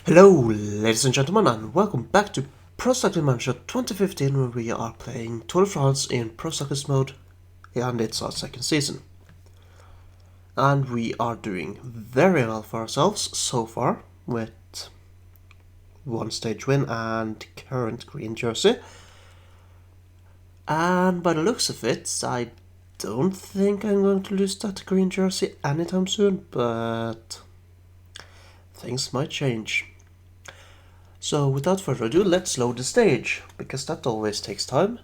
Hello, ladies and gentlemen, and welcome back to Pro Cycling Manager 2015, where we are playing Tour de France in Pro Cyclist mode, and it's our second season. And we are doing very well for ourselves so far, with one stage win and current green jersey. And by the looks of it, I don't think I'm going to lose that green jersey anytime soon, but things might change. So without further ado, let's load the stage, because that always takes time.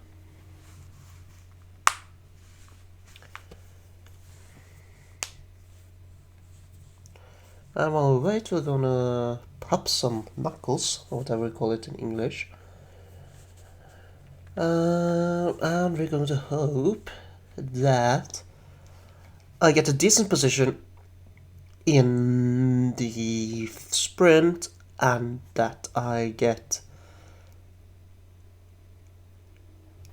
And while we wait, we're gonna pop some knuckles, or whatever we call it in English. And we're going to hope that I get a decent position in the sprint, and that I get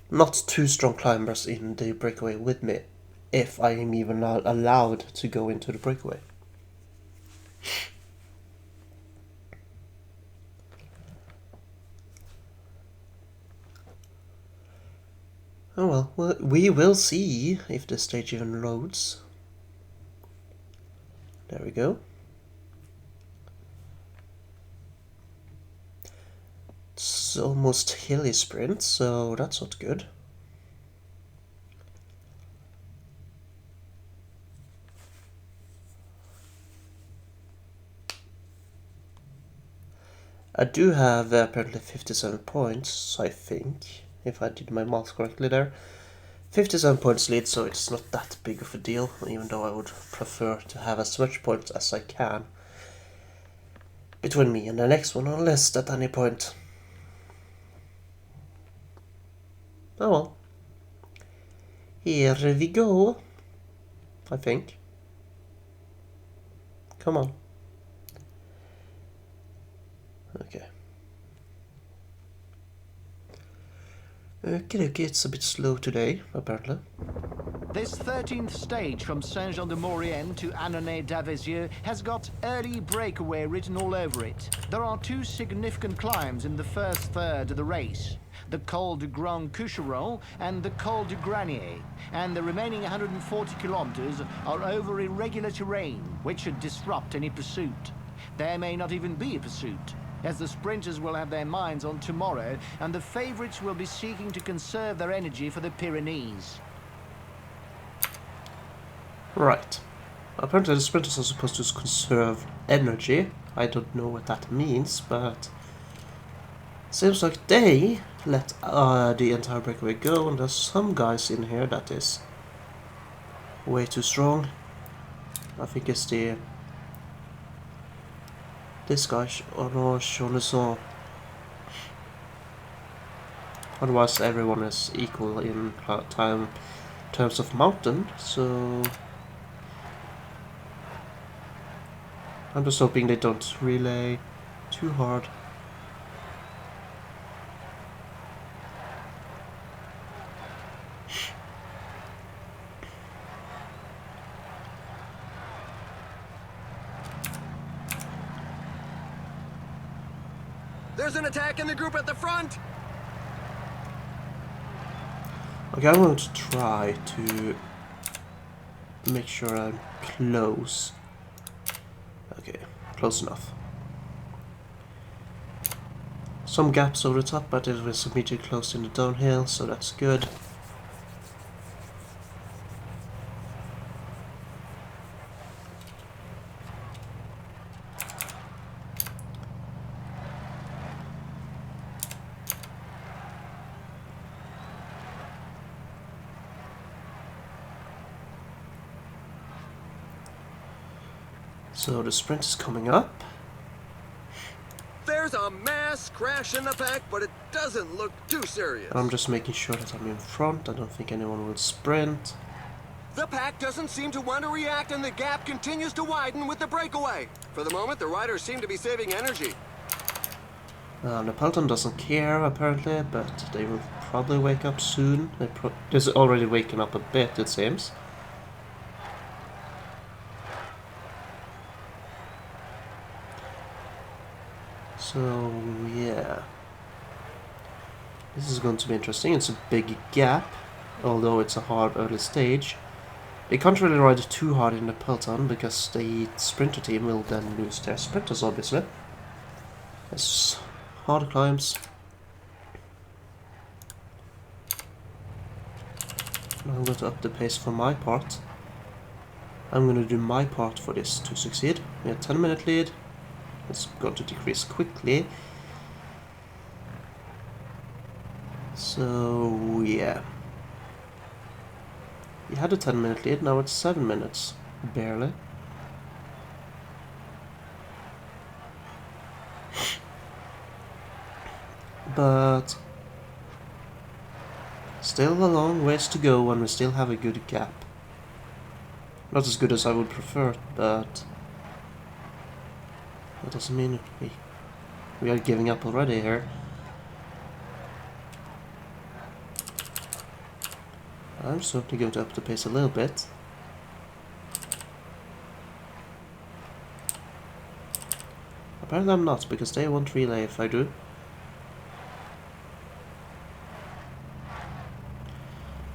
not too strong climbers in the breakaway with me, if I am even allowed to go into the breakaway. Oh well, we will see if the stage even loads. There we go. It's almost hilly sprint, so that's not good. I do have apparently 57 points, I think, if I did my math correctly there. 57 points lead, so it's not that big of a deal, even though I would prefer to have as much points as I can between me and the next one, unless at any point. Oh well. Here we go, I think. Come on. Okay. Okay, it's a bit slow today, apparently. This 13th stage from Saint-Jean-de-Maurienne to Annonay-d'Avezieux has got early breakaway written all over it. There are two significant climbs in the first third of the race: the Col du Grand Coucheron and the Col du Granier, and the remaining 140 kilometers are over irregular terrain, which should disrupt any pursuit. There may not even be a pursuit, as the sprinters will have their minds on tomorrow, and the favourites will be seeking to conserve their energy for the Pyrenees. Right. Apparently the sprinters are supposed to conserve energy. I don't know what that means, but seems like they let the entire breakaway go, and there's some guys in here that is way too strong. I think it's this guy, or no, Jonathan. Otherwise everyone is equal in terms of mountain, so I'm just hoping they don't relay too hard. There's an attack in the group at the front! Okay, I'm going to try to make sure I'm close. Okay, close enough. Some gaps over the top, but it was immediately close in the downhill, so that's good. So the sprint is coming up. There's a mass crash in the pack, but it doesn't look too serious. I'm just making sure that I'm in front. I don't think anyone will sprint. The pack doesn't seem to want to react, and the gap continues to widen with the breakaway. For the moment, the riders seem to be saving energy. The peloton doesn't care, apparently, but they will probably wake up soon. They're already waking up a bit, it seems. So, yeah. This is going to be interesting. It's a big gap, although it's a hard early stage. They can't really ride too hard in the peloton because the sprinter team will then lose their sprinters, obviously. It's hard climbs. Now I'm going to up the pace for my part. I'm going to do my part for this to succeed. We have a 10-minute lead. It's going to decrease quickly. So, yeah. We had a 10-minute lead, now it's 7 minutes. Barely. But still a long ways to go and we still have a good gap. Not as good as I would prefer, but that doesn't mean we are giving up already here. I'm certainly going to up the pace a little bit. Apparently I'm not, because they won't relay if I do.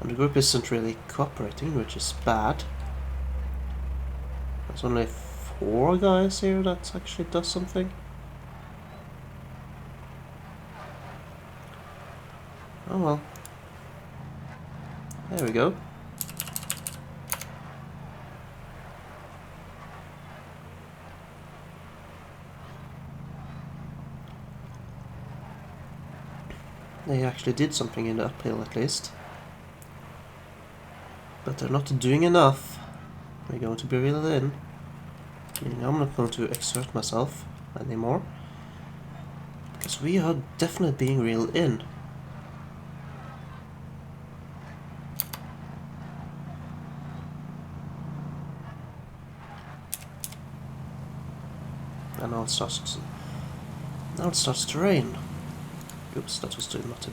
And the group isn't really cooperating, which is bad. There's only 4 guys here that actually does something. Oh well. There we go. They actually did something in the uphill at least. But they're not doing enough. We're going to be reeled in. Meaning I'm not going to exert myself anymore. Because we are definitely being reeled in. And now it starts to rain. Oops, that was not an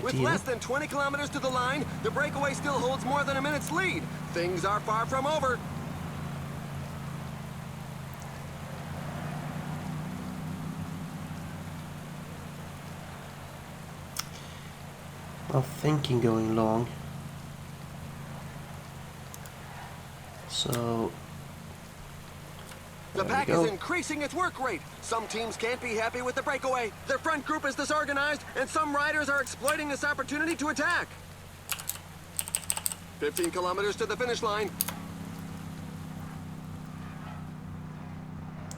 With idea. less than 20 kilometers to the line, the breakaway still holds more than a minute's lead. Things are far from over. I'm thinking going long. So The there pack we go. is increasing its work rate. Some teams can't be happy with the breakaway. Their front group is disorganized, and some riders are exploiting this opportunity to attack. 15 kilometers to the finish line.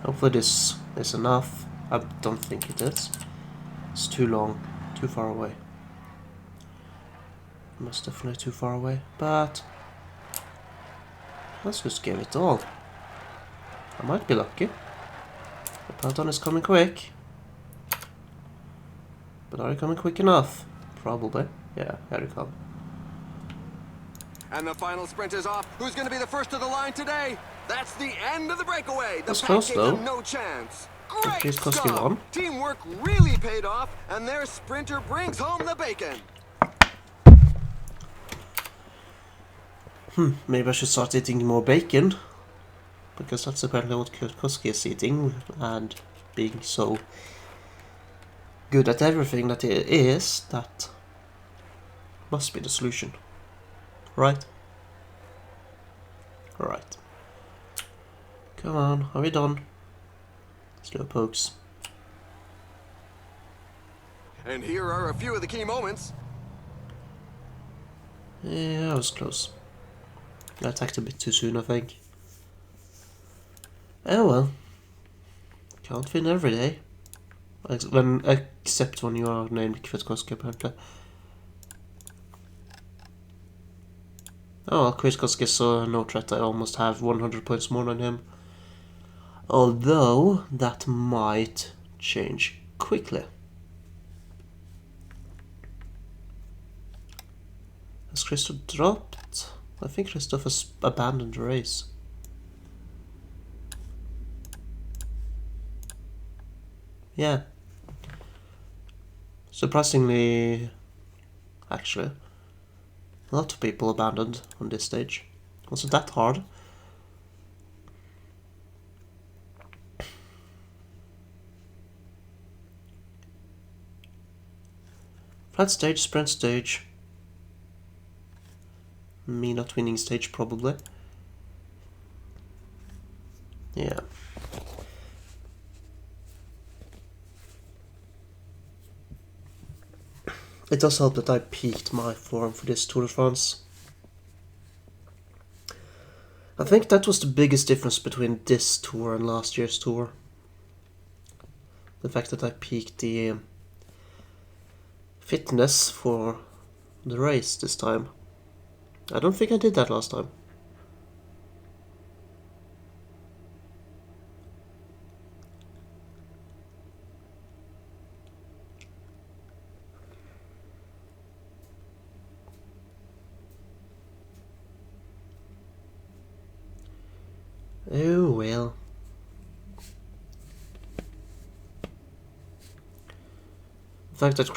Hopefully this is enough. I don't think it is. It's too long, too far away. Most definitely too far away, but let's just give it all. I might be lucky. The peloton is coming quick. But are they coming quick enough? Probably. Yeah, here they come. And the final sprint is off. Who's going to be the first to the line today? That's the end of the breakaway. The That's pack close, gave though. them no chance. Great Please, Koski stuff. won. Teamwork really paid off, and their sprinter brings home the bacon. Maybe I should start eating more bacon. Because that's apparently what Koski is eating. And being so good at everything that he is, that must be the solution. Right? Right. Come on, are we done? Slow pokes. And here are a few of the key moments. Yeah, I was close. I attacked a bit too soon, I think. Oh well. Can't win every day. Except when you are named Kwiatkowski, apparently. Oh well, Kwiatkowski is no threat. I almost have 100 points more than him. Although, that might change quickly. Has Christoph dropped? I think Christoph has abandoned the race. Yeah. Surprisingly, actually, a lot of people abandoned on this stage. Wasn't that hard? Flat stage, sprint stage. Me not winning stage, probably. Yeah. It does help that I peaked my form for this Tour de France. I think that was the biggest difference between this tour and last year's tour. The fact that I peaked the fitness for the race this time. I don't think I did that last time. Oh well. The fact that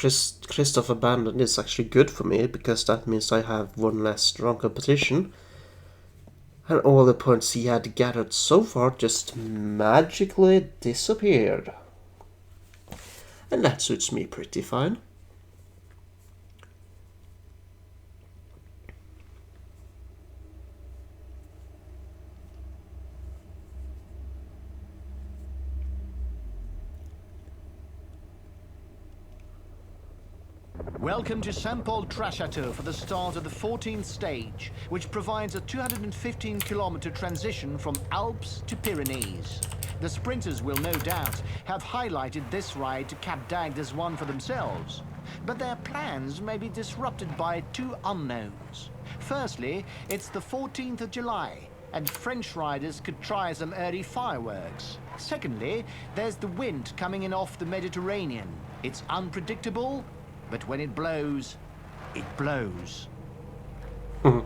Christoph abandoned is actually good for me, because that means I have one less strong competition. And all the points he had gathered so far just magically disappeared. And that suits me pretty fine. Welcome to Saint-Paul-Trachateau for the start of the 14th stage, which provides a 215-kilometer transition from Alps to Pyrenees. The sprinters will no doubt have highlighted this ride to Cap d'Agde as one for themselves, but their plans may be disrupted by two unknowns. Firstly, it's the 14th of July, and French riders could try some early fireworks. Secondly, there's the wind coming in off the Mediterranean. It's unpredictable, but when it blows, it blows. When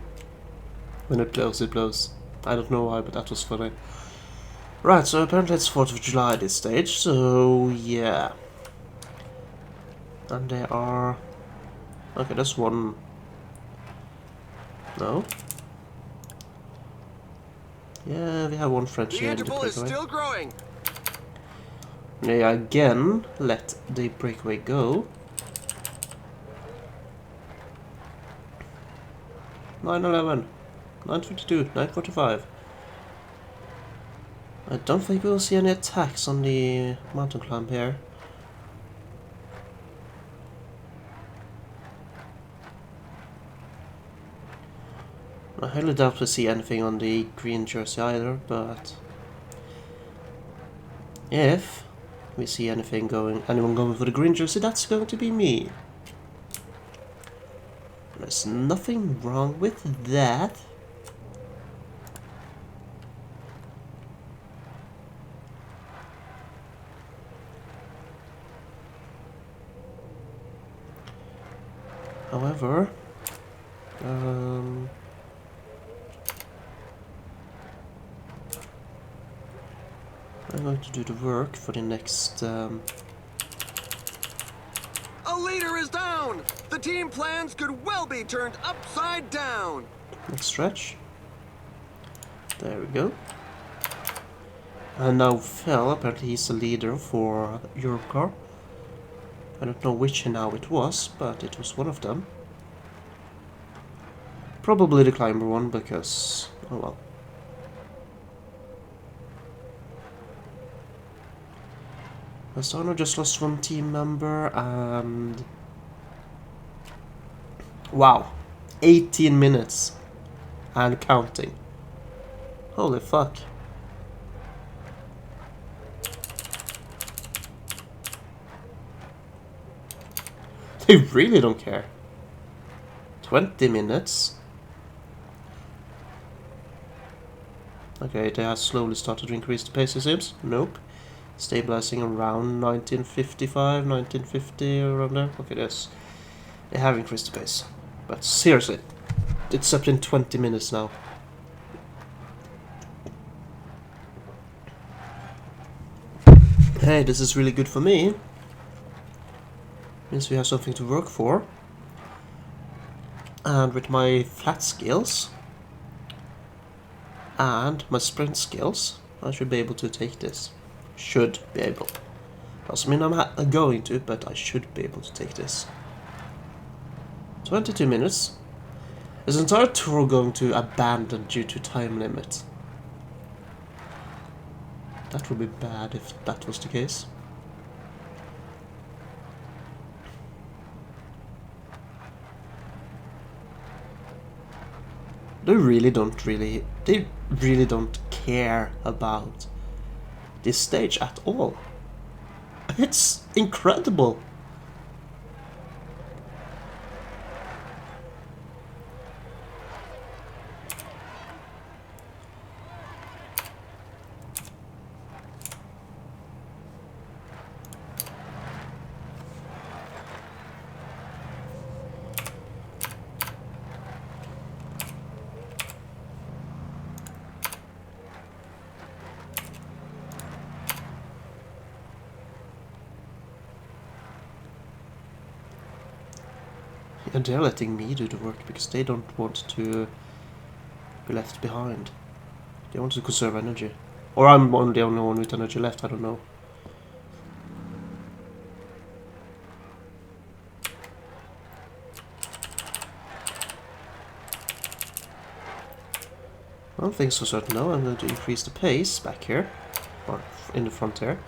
it blows, it blows. I don't know why, but that was funny. Right, so apparently it's 4th of July this stage, so yeah. And there are... Okay, there's one... No? Yeah, we have one French The here in the interval is breakaway. still growing. They again let the breakaway go. 9:11, 9:52, 9:45. I don't think we'll see any attacks on the mountain climb here. I highly doubt we'll see anything on the green jersey either, but if we see anyone going for the green jersey, that's going to be me. There's nothing wrong with that. However, I'm going to do the work for the next... A leader is down! The team plans could well be turned upside down! next stretch. There we go. And now Phil, apparently he's the leader for Europcar. I don't know which now it was, but it was one of them. Probably the climber one, because... oh well. Astana just lost one team member, and... wow. 18 minutes. And counting. Holy fuck. They really don't care. 20 minutes. Okay, they have slowly started to increase the pace, it seems. Nope. Stabilizing around 1955, 1950, around there. Okay, yes. They have increased the pace. But seriously, it's up in 20 minutes now. Hey, this is really good for me. Means we have something to work for. And with my flat skills and my sprint skills, I should be able to take this. Should be able. Doesn't mean I'm going to, but I should be able to take this. 22 minutes. Is the entire tour going to abandon due to time limit? That would be bad if that was the case. They really don't care about this stage at all. It's incredible. And they're letting me do the work because they don't want to be left behind. They want to conserve energy. Or I'm the only one with energy left, I don't know. One thing's for certain now, I'm going to increase the pace back here. Or in the front here.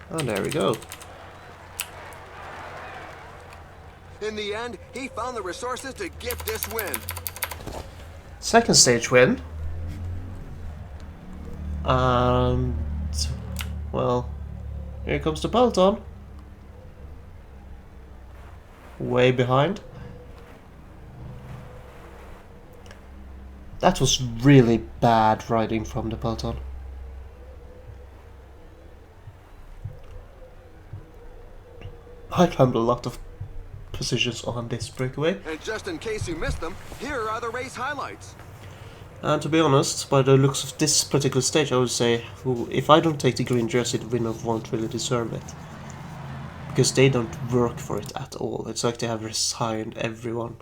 And there we go. In the end, he found the resources to get this win. Second stage win. And well, here comes the peloton. Way behind. That was really bad riding from the peloton. I climbed a lot of positions on this breakaway. And just in case you missed them, here are the race highlights. And to be honest, by the looks of this particular stage, I would say, if I don't take the green jersey, the winner won't really deserve it. Because they don't work for it at all. It's like they have resigned everyone.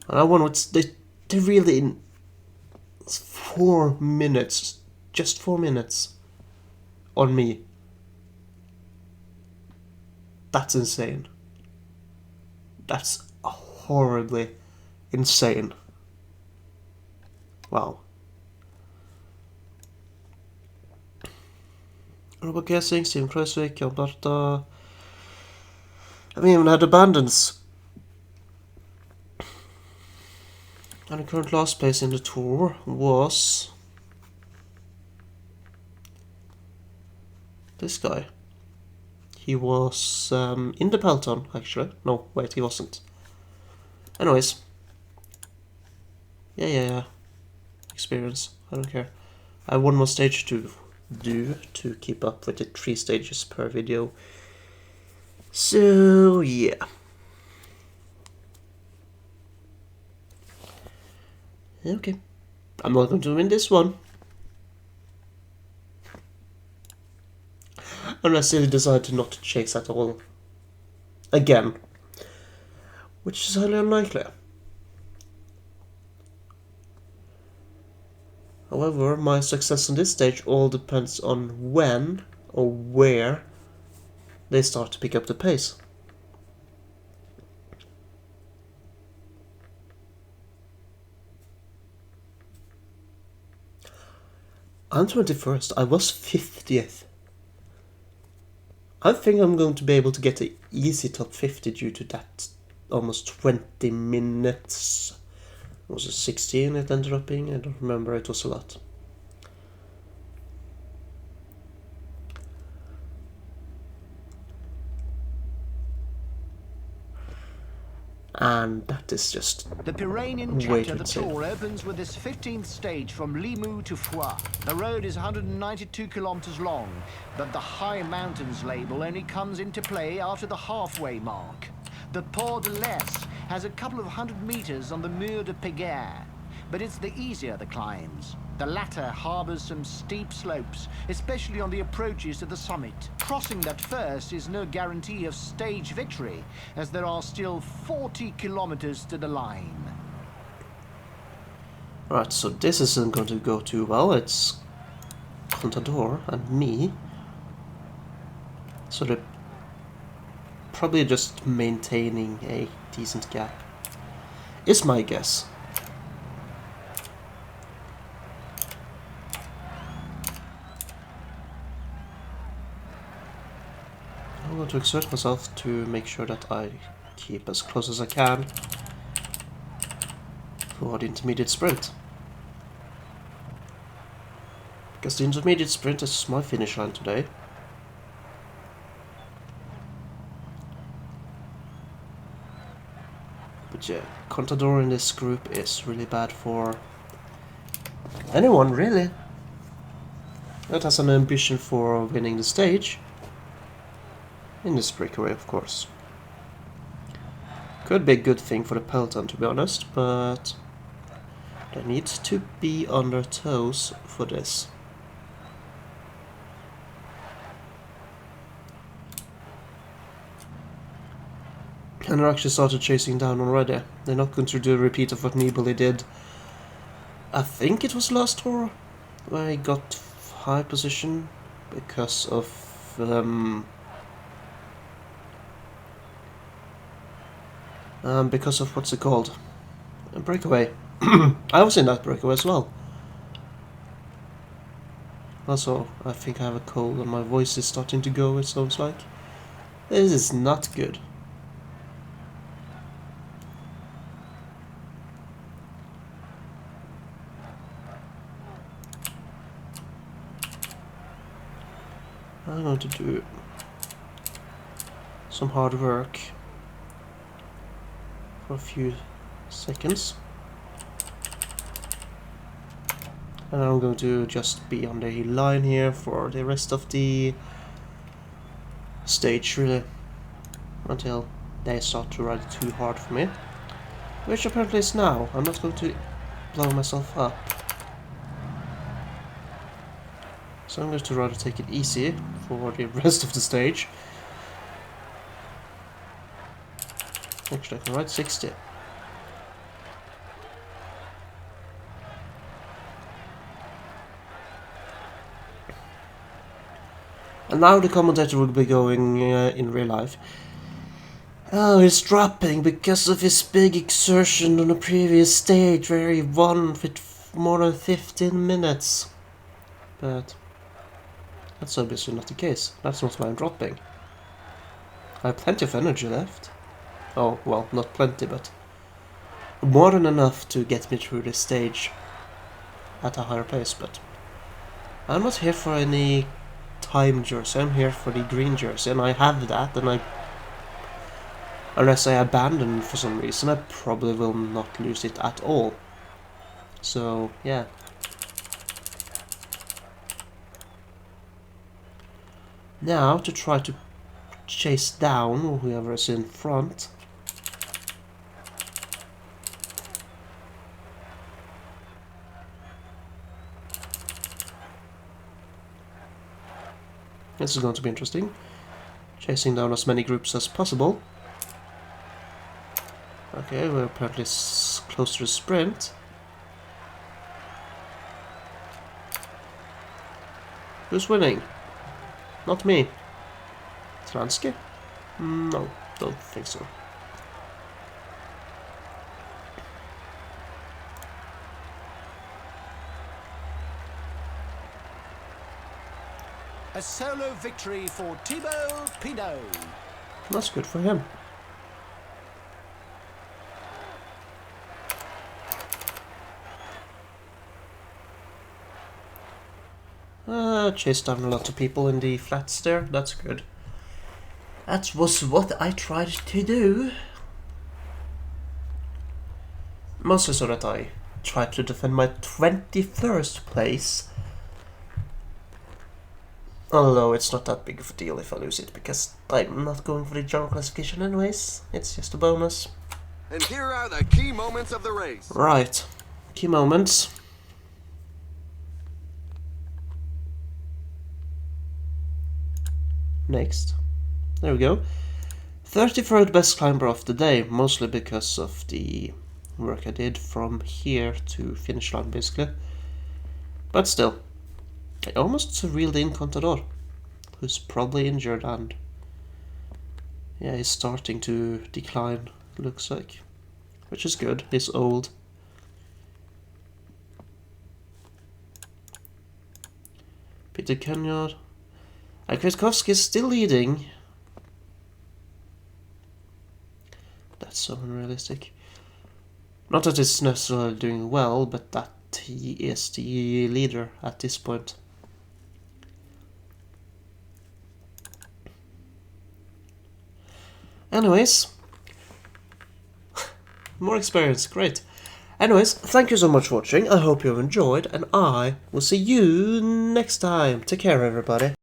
And I won what they really in 4 minutes, just 4 minutes on me. That's insane. That's horribly insane. Wow. Robert Gessing, Steven Kreisvik, Jan Barta. I mean, even had abandons. And the current last place in the tour was this guy. He was in the peloton, actually. No, wait, he wasn't. Anyways. Yeah. Experience. I don't care. I have one more stage to do to keep up with the 3 stages per video. So, yeah. Okay. I'm not going to win this one. Unless they decide to not chase at all. Again. Which is highly unlikely. However, my success on this stage all depends on when or where they start to pick up the pace. I'm 21st, I was 50th. I think I'm going to be able to get an easy top 50 due to that almost 20 minutes. Was it 16 it ended up being? I don't remember, it was a lot. And that is just the Pyrenean way chapter too of the insane. tour opens with this 15th stage from Limoux to Foix. The road is 192 kilometers long, but the high mountains label only comes into play after the halfway mark. The Port de l'Est has a couple of 100 meters on the Mur de Péguerre, but it's the easier the climbs. The latter harbors some steep slopes, especially on the approaches to the summit. Crossing that first is no guarantee of stage victory, as there are still 40 kilometers to the line. Right, so this isn't going to go too well. It's Contador and me. So they're probably just maintaining a decent gap, is my guess. I'm going to exert myself to make sure that I keep as close as I can for the intermediate sprint. Because the intermediate sprint is my finish line today. But yeah, Contador in this group is really bad for anyone, really, that has an ambition for winning the stage. In this breakaway, of course. Could be a good thing for the peloton, to be honest, but they need to be on their toes for this. And they're actually started chasing down already. They're not going to do a repeat of what Nibali did. I think it was last tour, where he got high position because of what's it called? A breakaway. I was in that breakaway as well. Also, I think I have a cold and my voice is starting to go, it sounds like. This is not good. I'm going to do some hard work for a few seconds. And I'm going to just be on the line here for the rest of the stage, really, until they start to ride too hard for me, which apparently is now. I'm not going to blow myself up, so I'm going to rather take it easy for the rest of the stage. Actually, I can ride 60. And now the commentator will be going in real life. Oh, he's dropping because of his big exertion on the previous stage where he won with more than 15 minutes. But that's obviously not the case. That's not why I'm dropping. I have plenty of energy left. Oh, well, not plenty, but more than enough to get me through this stage at a higher pace. But I'm not here for any time jersey, I'm here for the green jersey, and I have that, and unless I abandon it for some reason, I probably will not lose it at all. So, yeah. Now, to try to chase down whoever is in front. This is going to be interesting. Chasing down as many groups as possible. Okay, we're apparently close to the sprint. Who's winning? Not me. Slansky? No, don't think so. A solo victory for Thibaut Pinot. That's good for him. Chased down a lot of people in the flats there. That's good. That was what I tried to do. Mostly so that I tried to defend my 21st place. Although it's not that big of a deal if I lose it, because I'm not going for the general classification anyways. It's just a bonus. And here are the key moments of the race. Right. Key moments. Next. There we go. 33rd best climber of the day, mostly because of the work I did from here to finish line basically. But still, I almost reeled in Contador, who's probably injured and yeah, he's starting to decline, looks like, which is good. He's old. Peter Kenyard. And Kwiatkowski is still leading. That's so unrealistic. Not that it's necessarily doing well, but that he is the leader at this point. Anyways, more experience, great. Anyways, thank you so much for watching, I hope you have enjoyed, and I will see you next time. Take care, everybody.